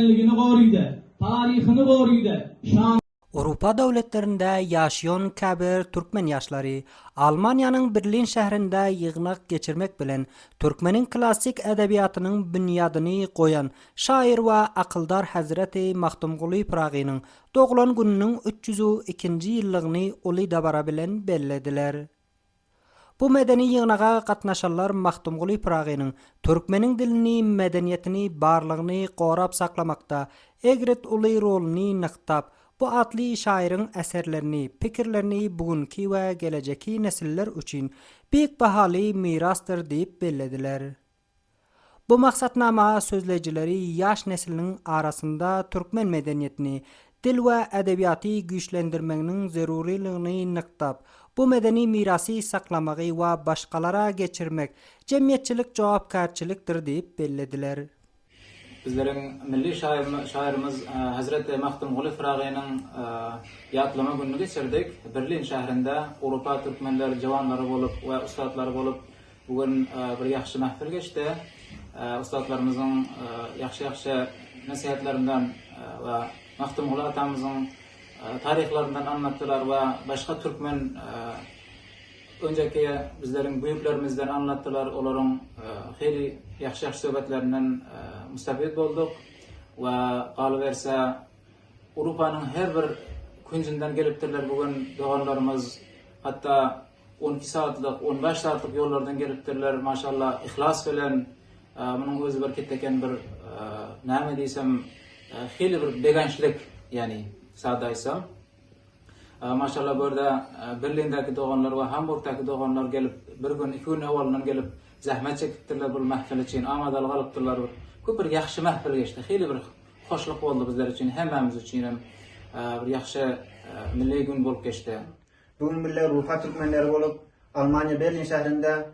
egenligini gorydy, taryhyny gorydy, şan Avrupa döwletlerinde ýaşaýan käbir türkmen ýaşlary Almaniýanyň Berlin şäherinde ýygnak geçirmek bilen türkmeniň klassik edebiýatynyň bünýadyny goýan şair we akyldar Hazreti Mahtumguly Pragynyň doglan gününiň 302-nji ýyllygyny uly dabara bilen bellediler. Bu medeni ýygnaga gatnaşanlar Mahtumguly Pragynyň türkmeniň dilini, medeniýetini, barlygyny gorap saklamakda egret uly roluny nykdap, bu atly şairyň eserlerini, pikirlerini bugünkü we gelejeki nesiller üçin büyük bahaly mirasdyr diýip bellediler. Bu maksatnama sözlejileri ýaş nesliniň arasynda türkmen medeniýetini, dil we edebiýaty güýçlendirmeginiň zeruriligini nykdap, bu medeni mirasy saklamagy we başgalara geçirmek jemgyýetçilik jogapkärçilikdir diýip bellediler. Bizlerin milli şairimiz Hazreti Mahtumguly Pragynyň ýatlama gününi geçirdik. Berlin şäherinde Awrupa türkmenleri jawanlary bolup we ustadlary bolup bugün bir ýaxşy mahfil geçdi. Ustadlarymyzyň ýaxşy nasihatlerinden we Mahtumguly atamyzyň taryhlaryndan anlatdylar we başga türkmen önceki bizlerin büyüklerimizden anlattılar, olaryň heli ýaxşy söhbetlerinden mustafid bolduk we galyberse Awrupanyň her bir künjinden gelipdirler bugün doganlarymız, hatta 12 saatlyk, 15 saatlyk ýollardan gelipdirler, maşallah ihlas bilen. Munyň özü bir keteken bir näme diýsem heli bir begençlik, yani sada aýsam. Maşallah burada Berlindäki doganlar we Hamburgdaky doganlar gelip bir gün, 2 gün awaldan gelip zahmet çekipdirler bu mahfil için, amadaly galypdyrlar. Köp bir ýaxşy mahfil geçdi. Heli bir hoşluk boldy bizler için, hemmemiz için hem bir ýaxşy milli gün bolup geçdi. Bugün biller Awrupa türkmenleri bolup Almanya Berlin şäherinde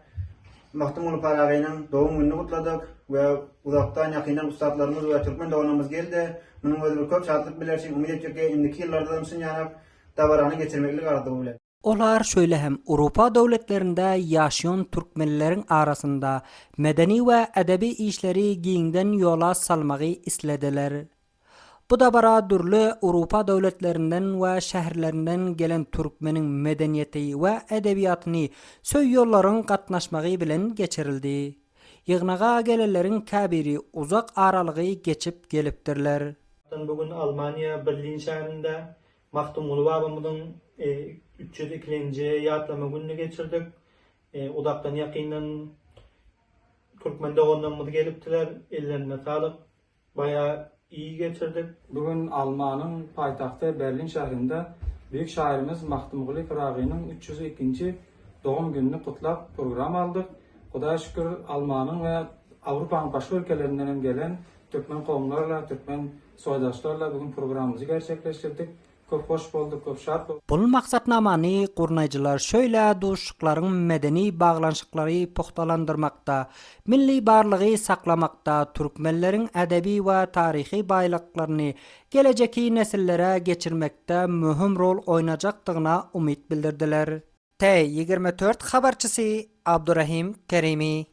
Mahtumguly Pragynyň dowum gününi gutladyk we uzakdan ýakyndan ustadlarymyz we türkmen doganlarymyz geldi. Munyň özü bir köp şadlyk bilerçin umyt etjekki indiki ýyllarda şun ýanak dabarany geçirmeklik arzudy bilen. Olar şöyle hem Avrupa döwletlerinde ýaşaýan türkmenleriň arasynda medeni we edebi işleri giňden ýola salmagy islediler. Bu da bara dürli Avrupa döwletlerinden we şäherlerinden gelen türkmeniň medeniýeti we edebiýatyny söýýollaryň gatnaşmagy bilen geçirildi. Ýygnaga gelenleriň käbiri uzak aralygy geçip gelipdirler. Bugün Almanya Berlin şäherinde Mahtumguly babamyň 302-nji ýatlama gününi geçirdik. Udakdan ýakyndan türkmen doganlarymyz gelipdiler. Ellerine sağlyk. Baya iyi geçirdik. Bugün Almanyň paýtagty Berlin şäherinde büyük şairimiz Mahtumguly Pragynyň 302-nji dogum gününi kutlap program aldyk. Hudaýa şükür Almanyň we Awrupanyň başga ülkelerinden gelen türkmen kowmlarla, türkmen soýdaşlarla bugün programymyzy gerçekleşdirdik. Köp hoş bolduk, köp şat bolduk. Bu maksatnamany gurnaýjylar şöyle duşuklaryň medeni baglanşyklary poktalandyrmakda, milli barlygy saklamakda, türkmenleriň edebi we taryhy baýlyklaryny gelejeki nesillere geçirmekde möhüm rol oýnajakdygyna umyt bildirdiler. T24 habarçysy Abdurrahim Kerimi.